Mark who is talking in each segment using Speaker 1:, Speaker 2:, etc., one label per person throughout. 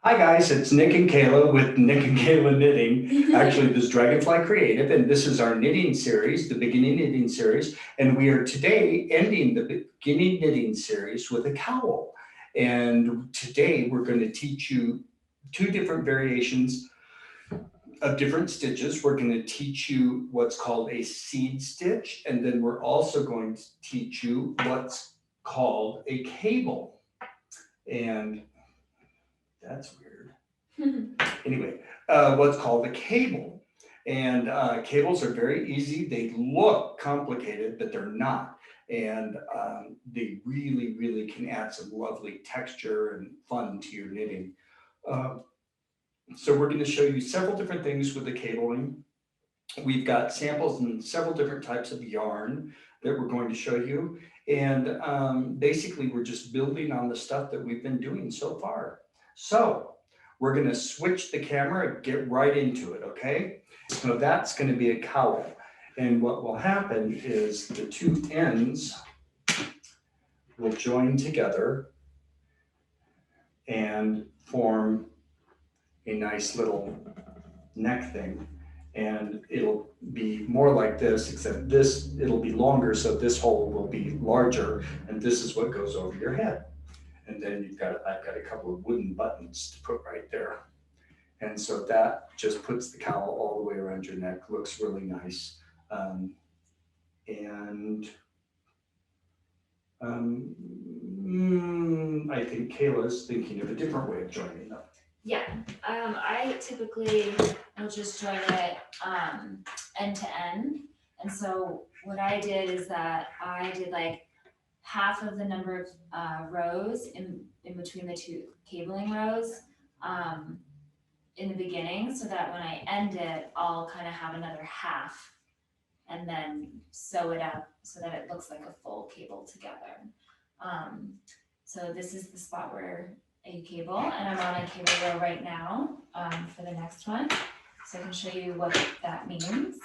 Speaker 1: Hi guys, it's Nick and Kayla with Nick and Kayla Knitting. Actually, this is Dragonfly Creative, and this is our knitting series, the beginning knitting series. And we are today ending the beginning knitting series with a cowl. And today we're going to teach you two different variations of different stitches. We're going to teach you what's called a seed stitch, and then we're also going to teach you what's called a cable. And that's weird. Anyway, what's called a cable. And cables are very easy. They look complicated, but they're not. And they really, really can add some lovely texture and fun to your knitting. So we're going to show you several different things with the cabling. We've got samples in several different types of yarn that we're going to show you. And basically, we're just building on the stuff that we've been doing so far. So we're going to switch the camera and get right into it, okay? So that's going to be a cowl. And what will happen is the two ends will join together and form a nice little neck thing. And it'll be more like this, except this, it'll be longer, so this hole will be larger, and this is what goes over your head. And then I've got a couple of wooden buttons to put right there. And so that just puts the cowl all the way around your neck, looks really nice. I think Kayla's thinking of a different way of joining them.
Speaker 2: Yeah, I typically will just join it end to end. And so what I did is that I did like half of the number of rows in between the two cabling rows in the beginning, so that when I end it, I'll kind of have another half and then sew it up so that it looks like a full cable together. So this is the spot where a cable, and I'm on a cable row right now for the next one, so I can show you what that means.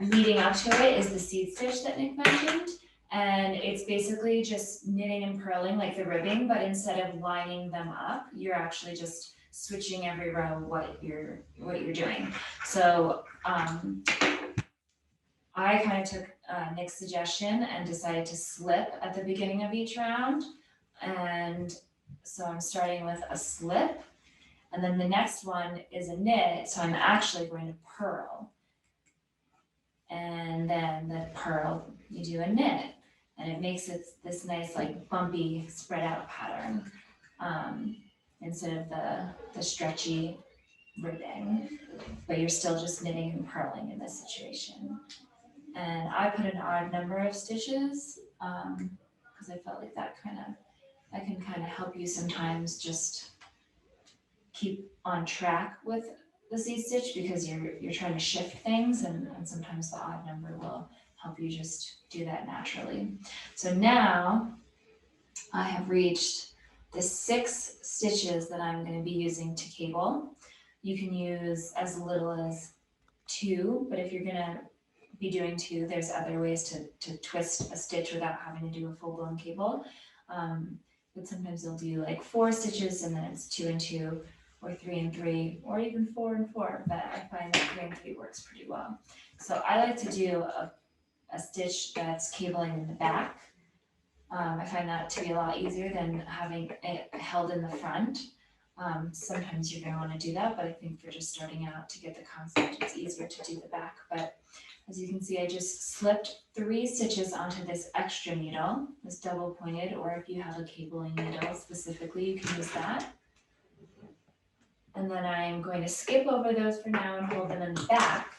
Speaker 2: Leading up to it is the seed stitch that Nick mentioned, and it's basically just knitting and purling like the ribbing, but instead of lining them up, you're actually just switching every row what you're doing. So I kind of took Nick's suggestion and decided to slip at the beginning of each round. And so I'm starting with a slip, and then the next one is a knit. So I'm actually going to purl. And then the purl, you do a knit, and it makes it this nice like bumpy spread out pattern instead of the stretchy ribbing, but you're still just knitting and purling in this situation. And I put an odd number of stitches because I felt like that can kind of help you sometimes just keep on track with the seed stitch, because you're trying to shift things, and sometimes the odd number will help you just do that naturally. So now I have reached the 6 stitches that I'm going to be using to cable. You can use as little as 2, but if you're going to be doing 2, there's other ways to twist a stitch without having to do a full-blown cable. But sometimes you'll do like 4 stitches and then it's 2 and 2, or 3 and 3, or even 4 and 4, but I find that 3 and 3 works pretty well. So I like to do a stitch that's cabling in the back. I find that to be a lot easier than having it held in the front. Sometimes you're going to want to do that, but I think for just starting out to get the concept, it's easier to do the back. But as you can see, I just slipped 3 stitches onto this extra needle, this double pointed, or if you have a cabling needle specifically, you can use that. And then I'm going to skip over those for now and hold them in the back.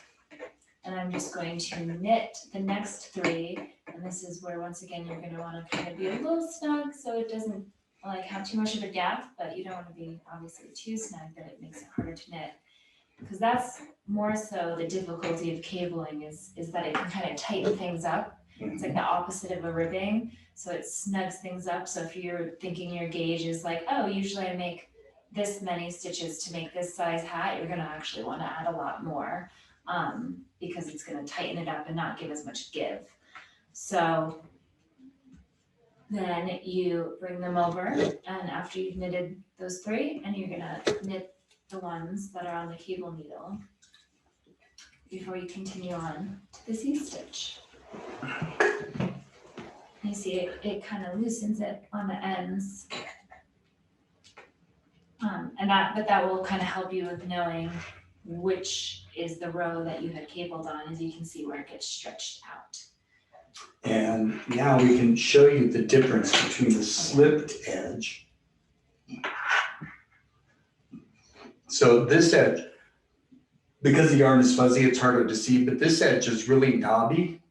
Speaker 2: And I'm just going to knit the next 3. And this is where, once again, you're going to want to kind of be a little snug so it doesn't like have too much of a gap, but you don't want to be obviously too snug that it makes it harder to knit. Because that's more so the difficulty of cabling is that it can kind of tighten things up. It's like the opposite of a ribbing. So it snugs things up. So if you're thinking your gauge is like, oh, usually I make this many stitches to make this size hat, you're going to actually want to add a lot more because it's going to tighten it up and not give as much give. So Then you bring them over, and after you've knitted those 3, and you're gonna knit the ones that are on the cable needle before you continue on to the seam stitch. You see it kind of loosens it on the ends. But that will kind of help you with knowing which is the row that you had cabled on, as you can see where it gets stretched out.
Speaker 1: And now we can show you the difference between the slipped edge. So this edge, because the yarn is fuzzy, it's harder to see, but this edge is really knobby.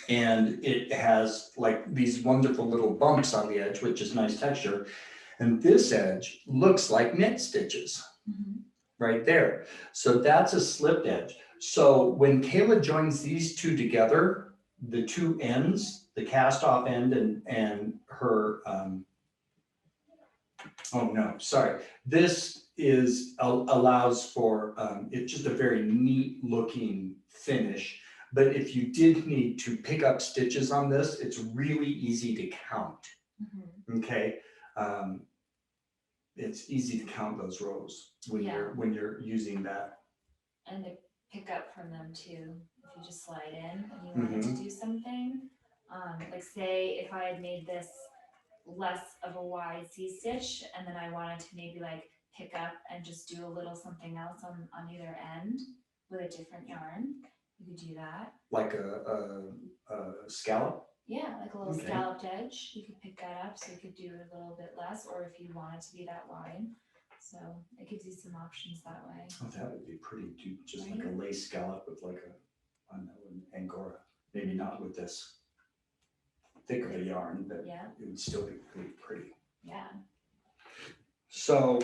Speaker 1: And it has like these wonderful little bumps on the edge, which is nice texture. And this edge looks like knit stitches right there. So that's a slipped edge. So when Kayla joins these 2 together, the 2 ends, the cast off end and her, this is allows for, it's just a very neat looking finish. But if you did need to pick up stitches on this, it's really easy to count, okay? It's easy to count those rows when you're using that.
Speaker 2: And to pick up from them too, if you just slide in and you wanted to do something. Like say if I had made this less of a wide C-stitch and then I wanted to maybe like pick up and just do a little something else on either end with a different yarn, you could do that.
Speaker 1: Like a scallop?
Speaker 2: Yeah, like a little scalloped edge. You could pick that up so you could do it a little bit less, or if you want it to be that wide. So it gives you some options that way.
Speaker 1: Oh, that would be pretty, just like a lace scallop with like an Angora. Maybe not with this thick of a yarn, but it would still be really pretty.
Speaker 2: Yeah.
Speaker 1: So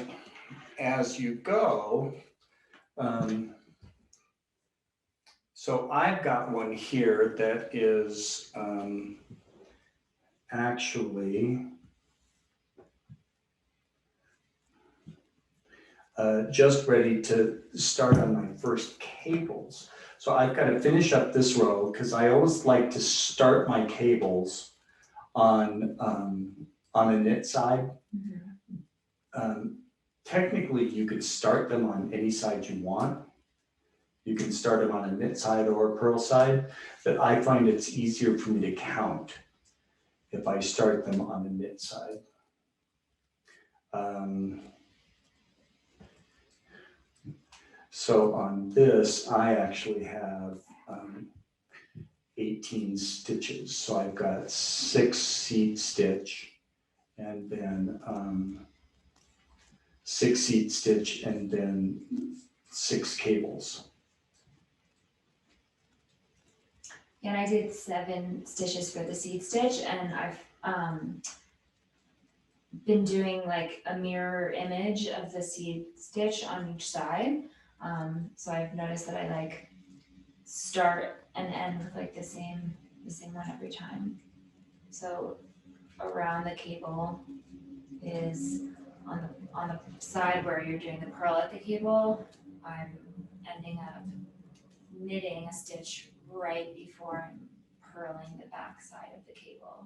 Speaker 1: as you go, so I've got one here that is actually just ready to start on my first cables. So I've got to finish up this row because I always like to start my cables on a knit side. Technically, you could start them on any side you want. You can start them on a knit side or a purl side, but I find it's easier for me to count if I start them on a knit side. So on this, I actually have 18 stitches. So I've got 6 seed stitch and then 6 seed stitch and then 6 cables.
Speaker 2: And I did 7 stitches for the seed stitch, and I've been doing like a mirror image of the seed stitch on each side. So I've noticed that I like start and end with like the same one every time. So around the cable is on the side where you're doing the purl at the cable, I'm ending up knitting a stitch right before I'm purling the back side of the cable.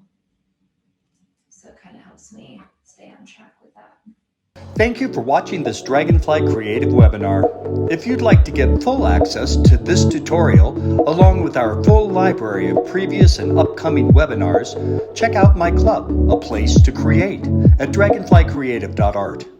Speaker 2: So it kind of helps me stay on track with that.
Speaker 3: Thank you for watching this Dragonfly Creative webinar. If you'd like to get full access to this tutorial, along with our full library of previous and upcoming webinars, check out my club, A Place to Create, at dragonflycreative.art.